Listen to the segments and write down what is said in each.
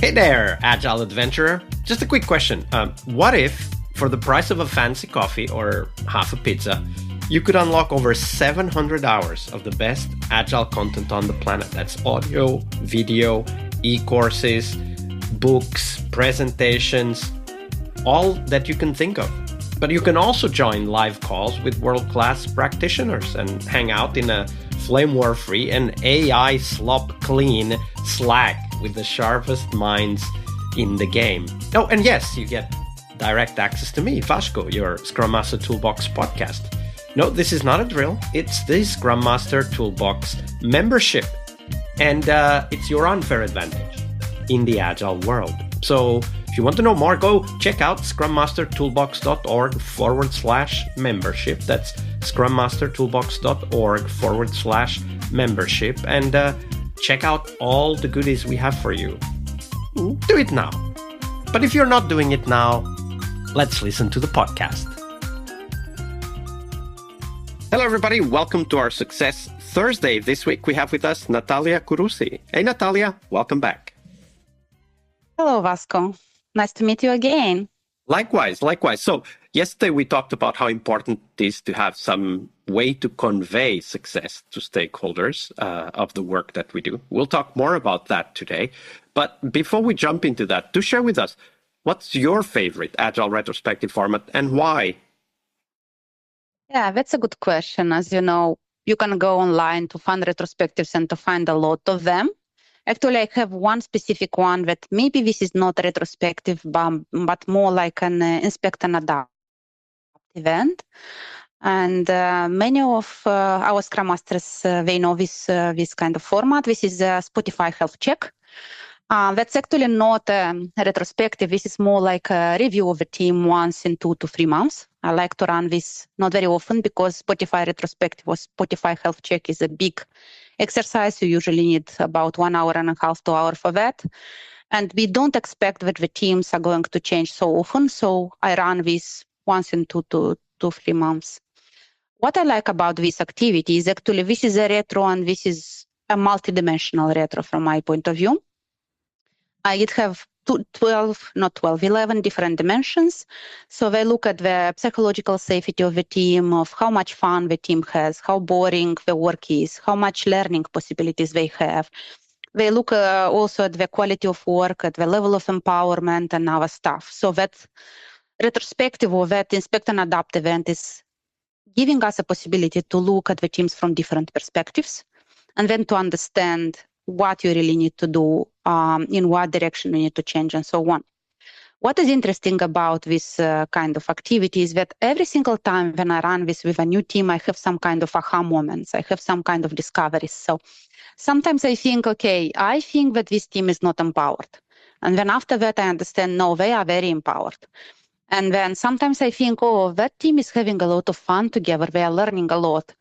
Hey there, Agile Adventurer. Just a quick question. What if, for the price of a fancy coffee or half a pizza, you could unlock over 700 hours of the best Agile content on the planet? That's audio, video, e-courses, books, presentations, all that you can think of. But you can also join live calls with world-class practitioners and hang out in a flame war-free and AI slop-clean Slack with the sharpest minds in the game. Oh, and yes, you get direct access to me, Vasco, your Scrum Master Toolbox podcast. No, this is not a drill. It's the Scrum Master Toolbox membership. And it's your unfair advantage in the Agile world. So if you want to know more, go check out scrummastertoolbox.org/membership. That's scrummastertoolbox.org/membership. And check out all the goodies we have for you. Do it now. But if you're not doing it now, let's listen to the podcast. Hello, everybody. Welcome to our Success Thursday. This week we have with us Natalia Curusi. Hey, Natalia. Welcome back. Hello, Vasco. Nice to meet you again. Likewise. So yesterday we talked about how important it is to have some way to convey success to stakeholders of the work that we do. We'll talk more about that today. But before we jump into that, do share with us, what's your favorite Agile retrospective format and why? Yeah, that's a good question. As you know, you can go online to find retrospectives and to find a lot of them. Actually, I have one specific one that maybe this is not retrospective, but more like an inspect and adapt event. And many of our Scrum Masters, they know this kind of format. This is a Spotify health check. That's actually not a retrospective. This is more like a review of the team once in 2 to 3 months. I like to run this not very often because Spotify retrospective or Spotify health check is a big exercise. You usually need about 1 hour and a half, 2 hours for that. And we don't expect that the teams are going to change so often. So I run this once in 2 to 3 months. What I like about this activity is actually this is a retro and this is a multidimensional retro from my point of view. It have 11 different dimensions. So they look at the psychological safety of the team, of how much fun the team has, how boring the work is, how much learning possibilities they have. They look also at the quality of work, at the level of empowerment and other stuff. So that retrospective or that inspect and adapt event is giving us a possibility to look at the teams from different perspectives and then to understand what you really need to do, in what direction you need to change, and so on. What is interesting about this kind of activity is that every single time when I run this with a new team, I have some kind of aha moments. I have some kind of discoveries. So sometimes I think, I think that this team is not empowered. And then after that, I understand, no, they are very empowered. And then sometimes I think, that team is having a lot of fun together. They are learning a lot.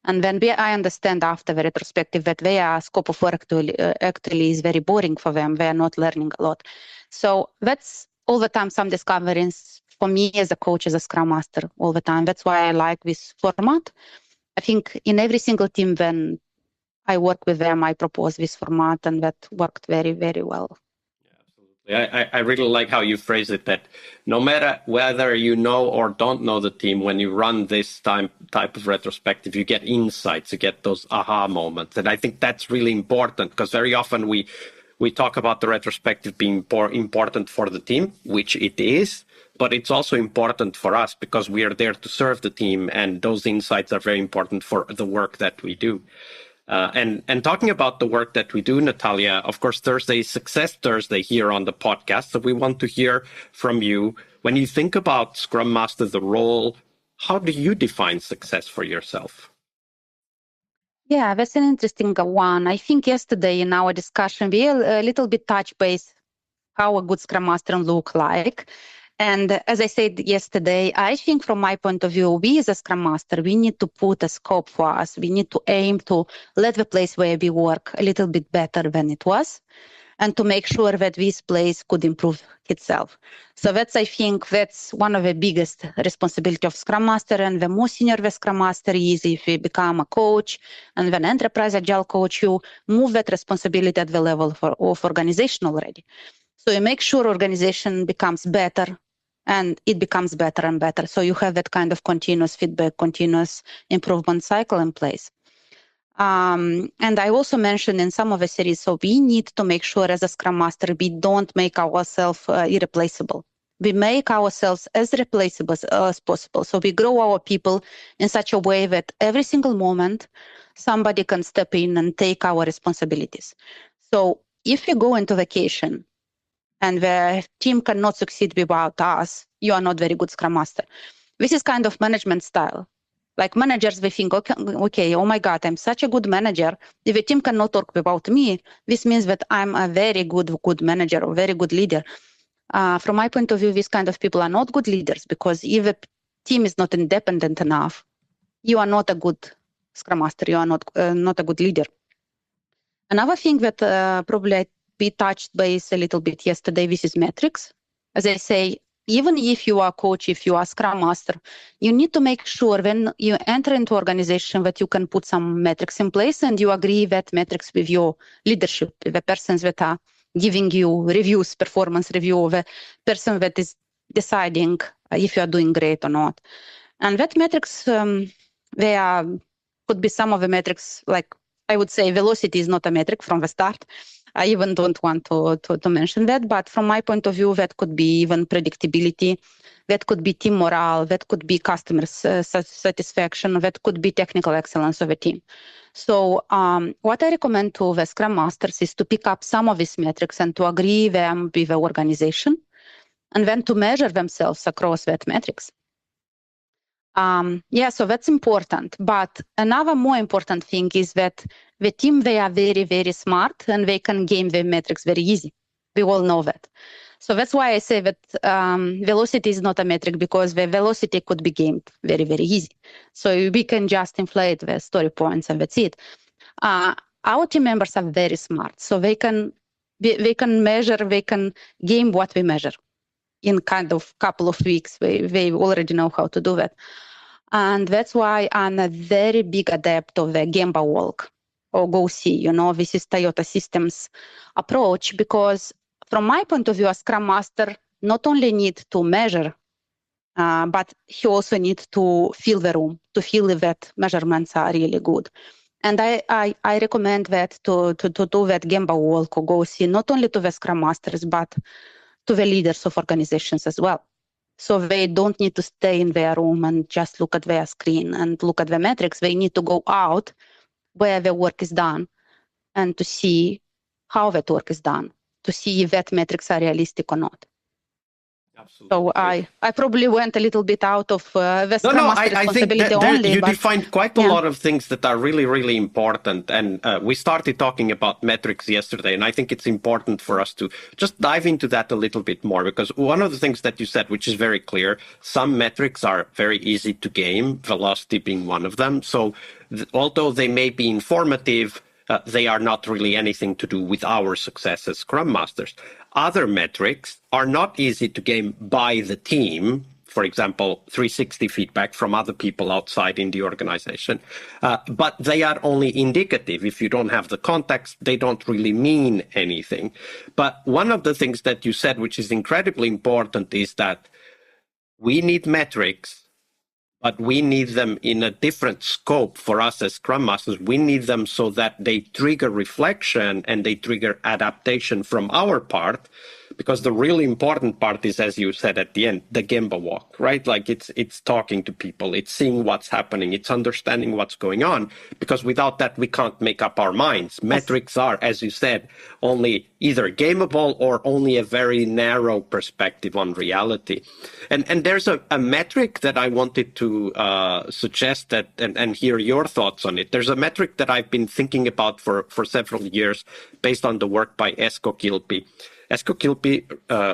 And then I understand after the retrospective that their scope of work actually is very boring for them. They are not learning a lot. So that's all the time some discoveries for me as a coach, as a Scrum Master all the time. That's why I like this format. I think in every single team when I work with them, I propose this format and that worked very, very well. I really like how you phrase it, that no matter whether you know or don't know the team, when you run this type of retrospective, you get insights, you get those aha moments. And I think that's really important because very often we talk about the retrospective being more important for the team, which it is, but it's also important for us because we are there to serve the team. And those insights are very important for the work that we do. And talking about the work that we do, Natalia, of course, Thursday is Success Thursday here on the podcast. So we want to hear from you. When you think about Scrum Master, the role, how do you define success for yourself? Yeah, that's an interesting one. I think yesterday in our discussion, we a little bit touched base how a good Scrum Master look like. And as I said yesterday, I think from my point of view, we as a Scrum Master, we need to put a scope for us. We need to aim to let the place where we work a little bit better than it was and to make sure that this place could improve itself. So I think that's one of the biggest responsibility of Scrum Master. And the more senior the Scrum Master is, if you become a coach and an enterprise agile coach, you move that responsibility at the level of organization already. So you make sure organization becomes better, and it becomes better and better. So you have that kind of continuous feedback, continuous improvement cycle in place. And I also mentioned in some of the series, so we need to make sure as a Scrum Master, we don't make ourselves irreplaceable. We make ourselves as replaceable as possible. So we grow our people in such a way that every single moment, somebody can step in and take our responsibilities. So if you go into vacation and the team cannot succeed without us, you are not very good Scrum Master. This is kind of management style. Like managers, they think, okay, oh my God, I'm such a good manager. If the team cannot work without me, this means that I'm a very good manager or very good leader. From my point of view, these kind of people are not good leaders, because if the team is not independent enough, you are not a good Scrum Master. You are not a good leader. Another thing that probably we touched base a little bit yesterday, this is metrics. As I say, even if you are a coach, if you are a Scrum Master, you need to make sure when you enter into organization that you can put some metrics in place and you agree that metrics with your leadership, with the persons that are giving you reviews, performance review, the person that is deciding if you are doing great or not. And that metrics, could be some of the metrics, like I would say velocity is not a metric from the start. I even don't want to mention that, but from my point of view, that could be even predictability, that could be team morale, that could be customer satisfaction, that could be technical excellence of a team. So what I recommend to the Scrum Masters is to pick up some of these metrics and to agree them with the organization, and then to measure themselves across that metrics. So that's important. But another more important thing is that the team, they are very, very smart and they can game the metrics very easy. We all know that. So that's why I say that velocity is not a metric, because the velocity could be gamed very, very easy. So we can just inflate the story points and that's it. Our team members are very smart. So they can measure, they can game what we measure in kind of couple of weeks. They already know how to do that. And that's why I'm a very big adept of the Gemba walk or go see. This is Toyota Systems approach, because from my point of view, a Scrum Master not only needs to measure, but he also needs to feel the room, to feel that measurements are really good. And I recommend that to do that Gemba walk or go see, not only to the Scrum Masters, but to the leaders of organizations as well. So they don't need to stay in their room and just look at their screen and look at the metrics. They need to go out where the work is done and to see how that work is done, to see if that metrics are realistic or not. Absolutely. So I probably went a little bit out of the Scrum Master responsibility. I think only. You defined quite a lot of things that are really, really important. And we started talking about metrics yesterday, and I think it's important for us to just dive into that a little bit more, because one of the things that you said, which is very clear, some metrics are very easy to game, velocity being one of them. So although they may be informative, they are not really anything to do with our success as Scrum Masters. Other metrics are not easy to game by the team. For example, 360 feedback from other people outside in the organization. But they are only indicative. If you don't have the context, they don't really mean anything. But one of the things that you said, which is incredibly important, is that we need metrics, but we need them in a different scope for us as Scrum Masters. We need them so that they trigger reflection and they trigger adaptation from our part, because the really important part is, as you said at the end, the Gemba walk, right? Like it's talking to people, it's seeing what's happening, it's understanding what's going on, because without that, we can't make up our minds. Metrics are, as you said, only either gameable or only a very narrow perspective on reality. And there's a metric that I wanted to suggest that and hear your thoughts on it. There's a metric that I've been thinking about for several years based on the work by Esko Kilpi. Esko Kilpi,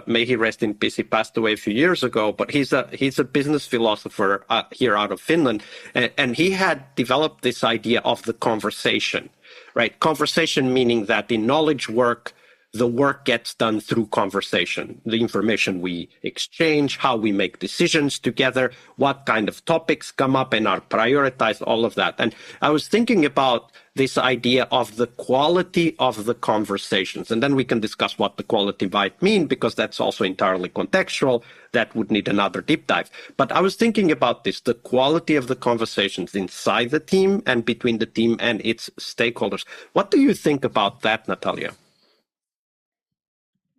may he rest in peace, he passed away a few years ago, but he's a business philosopher here out of Finland, and he had developed this idea of the conversation, right? Conversation meaning that in knowledge work, the work gets done through conversation, the information we exchange, how we make decisions together, what kind of topics come up and are prioritized, all of that. And I was thinking about this idea of the quality of the conversations. And then we can discuss what the quality might mean, because that's also entirely contextual. That would need another deep dive. But I was thinking about this, the quality of the conversations inside the team and between the team and its stakeholders. What do you think about that, Natalia?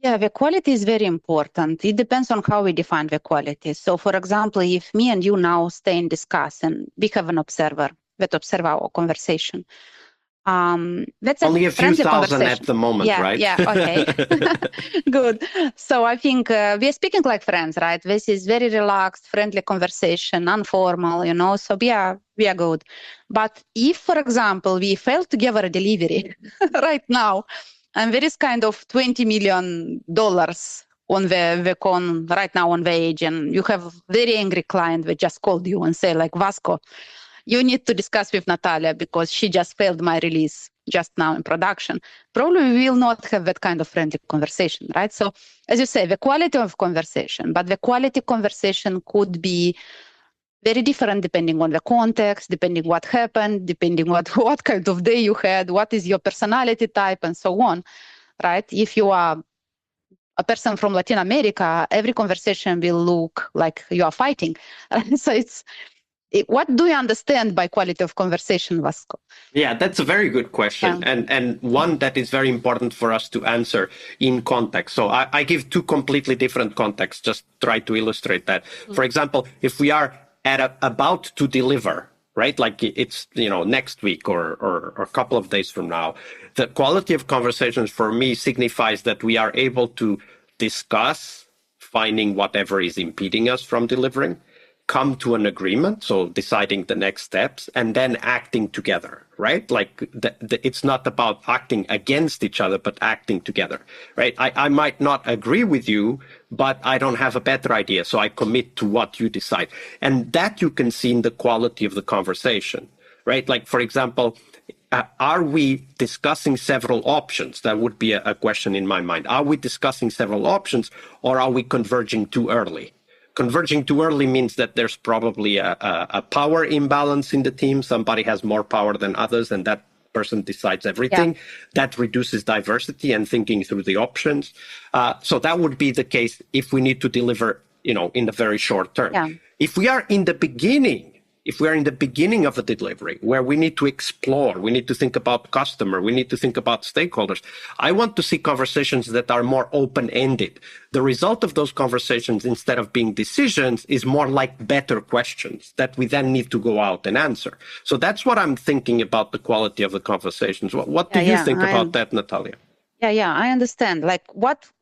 Yeah, the quality is very important. It depends on how we define the quality. So, for example, if me and you now stay and discuss, and we have an observer that observe our conversation, that's only a few thousand at the moment, yeah, right? Yeah, okay. Good. So I think we are speaking like friends, right? This is very relaxed, friendly conversation, informal, so we are good. But if, for example, we fail to give a delivery right now, and there is kind of $20 million on the con right now on the age, and you have very angry client that just called you and say like, Vasco, you need to discuss with Natalia because she just failed my release just now in production. Probably we will not have that kind of friendly conversation, right? So as you say, the quality of conversation, but the quality conversation could be very different depending on the context, depending what happened, depending what kind of day you had, what is your personality type, and so on, right? If you are a person from Latin America, every conversation will look like you are fighting. So what do you understand by quality of conversation, Vasco? Yeah, that's a very good question, and one that is very important for us to answer in context. So I give two completely different contexts, just try to illustrate that. For example, if we are about to deliver, right, like it's next week or a couple of days from now, the quality of conversations for me signifies that we are able to discuss finding whatever is impeding us from delivering, come to an agreement, so deciding the next steps, and then acting together, right? Like it's not about acting against each other, but acting together, right? I might not agree with you, but I don't have a better idea, so I commit to what you decide. And that you can see in the quality of the conversation, right? Like, for example, are we discussing several options? That would be a question in my mind. Are we discussing several options, or are we converging too early? Converging too early means that there's probably a power imbalance in the team. Somebody has more power than others, and that person decides everything. Yeah. That reduces diversity and thinking through the options. So that would be the case if we need to deliver, in the very short term. Yeah. If we are in the beginning of the delivery, where we need to explore, we need to think about customer, we need to think about stakeholders, I want to see conversations that are more open-ended. The result of those conversations, instead of being decisions, is more like better questions that we then need to go out and answer. So that's what I'm thinking about the quality of the conversations. What do you think about that, Natalia? Yeah, I understand. Like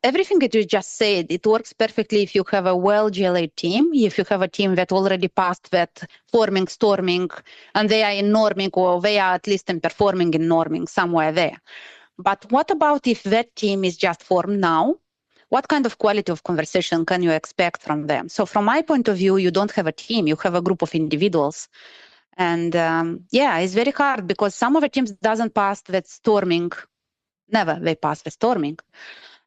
everything that you just said, it works perfectly if you have a well-GLA team, if you have a team that already passed that forming, storming, and they are in norming, or they are at least in performing in norming somewhere there. But what about if that team is just formed now? What kind of quality of conversation can you expect from them? So from my point of view, you don't have a team, you have a group of individuals. And it's very hard because some of the teams doesn't pass that storming. Never they pass the storming.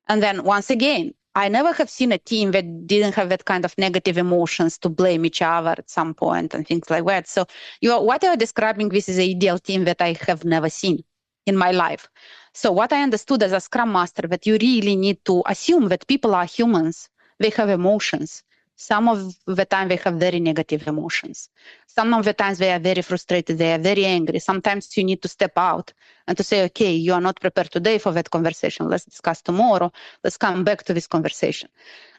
And then once again, I never have seen a team that didn't have that kind of negative emotions to blame each other at some point and things like that. So what you're describing, this is an ideal team that I have never seen in my life. So what I understood as a Scrum Master, that you really need to assume that people are humans. They have emotions. Some of the time they have very negative emotions. Some of the times they are very frustrated, they are very angry. Sometimes you need to step out and to say, okay, you are not prepared today for that conversation. Let's discuss tomorrow. Let's come back to this conversation.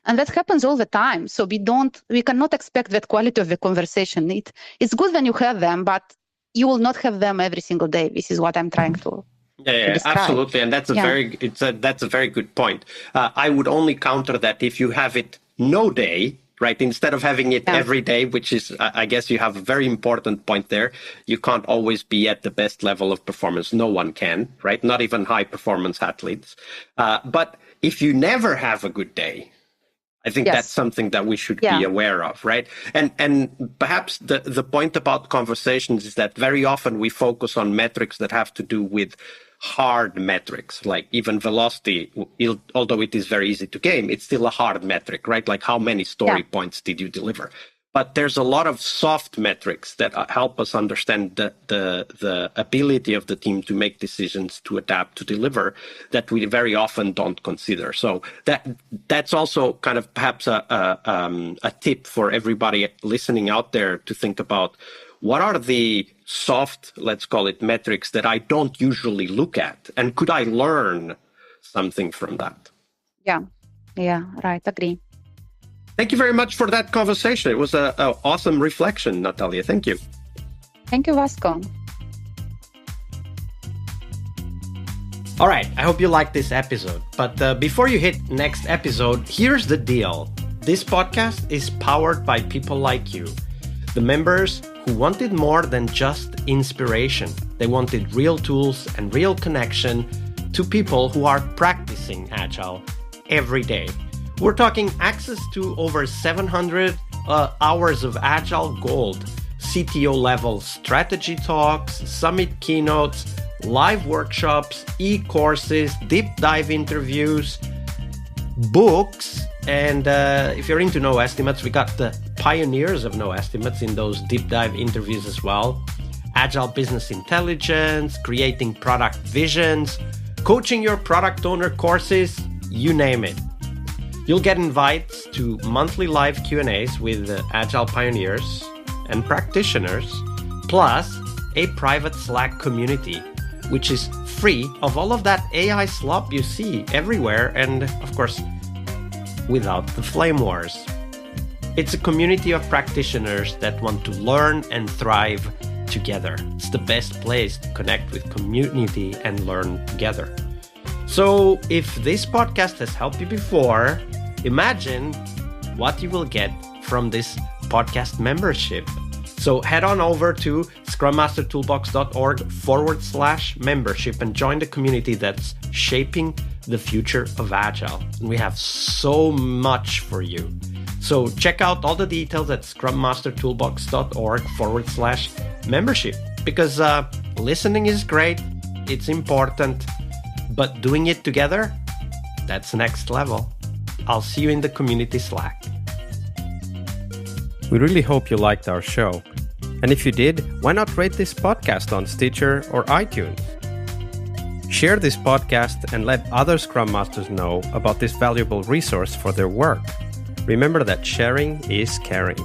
And that happens all the time. So we cannot expect that quality of the conversation. It's good when you have them, but you will not have them every single day. This is what I'm trying to absolutely. And that's that's a very good point. I would only counter that if you have it no day, right? Instead of having it every day, which is, I guess you have a very important point there. You can't always be at the best level of performance. No one can, right? Not even high performance athletes. But if you never have a good day, I think that's something that we should be aware of, right? And perhaps the point about conversations is that very often we focus on metrics that have to do with hard metrics, like even velocity, although it is very easy to game, it's still a hard metric, right? Like how many story points did you deliver? But there's a lot of soft metrics that help us understand the ability of the team to make decisions, to adapt, to deliver, that we very often don't consider. So that's also kind of perhaps a tip for everybody listening out there to think about. What are the soft, let's call it, metrics that I don't usually look at? And could I learn something from that? Yeah, right. Agree. Thank you very much for that conversation. It was an awesome reflection, Natalia. Thank you. Thank you, Vasco. All right. I hope you liked this episode. But before you hit next episode, here's the deal. This podcast is powered by people like you, the members who wanted more than just inspiration. They wanted real tools and real connection to people who are practicing Agile every day. We're talking access to over 700 hours of Agile Gold, CTO level strategy talks, summit keynotes, live workshops, e-courses, deep dive interviews, books, and if you're into No Estimates, we got the pioneers of No Estimates in those deep dive interviews as well. Agile business intelligence, creating product visions, coaching your product owner courses, you name it. You'll get invites to monthly live Q&As with Agile pioneers and practitioners, plus a private Slack community, which is free of all of that AI slop you see everywhere, and of course, without the flame wars. It's a community of practitioners that want to learn and thrive together. It's the best place to connect with community and learn together. So if this podcast has helped you before, imagine what you will get from this podcast membership. So head on over to scrummastertoolbox.org/membership and join the community that's shaping the future of Agile. And we have so much for you. So check out all the details at scrummastertoolbox.org/membership, because listening is great, it's important, but doing it together, that's next level. I'll see you in the community Slack. We really hope you liked our show. And if you did, why not rate this podcast on Stitcher or iTunes? Share this podcast and let other Scrum Masters know about this valuable resource for their work. Remember that sharing is caring.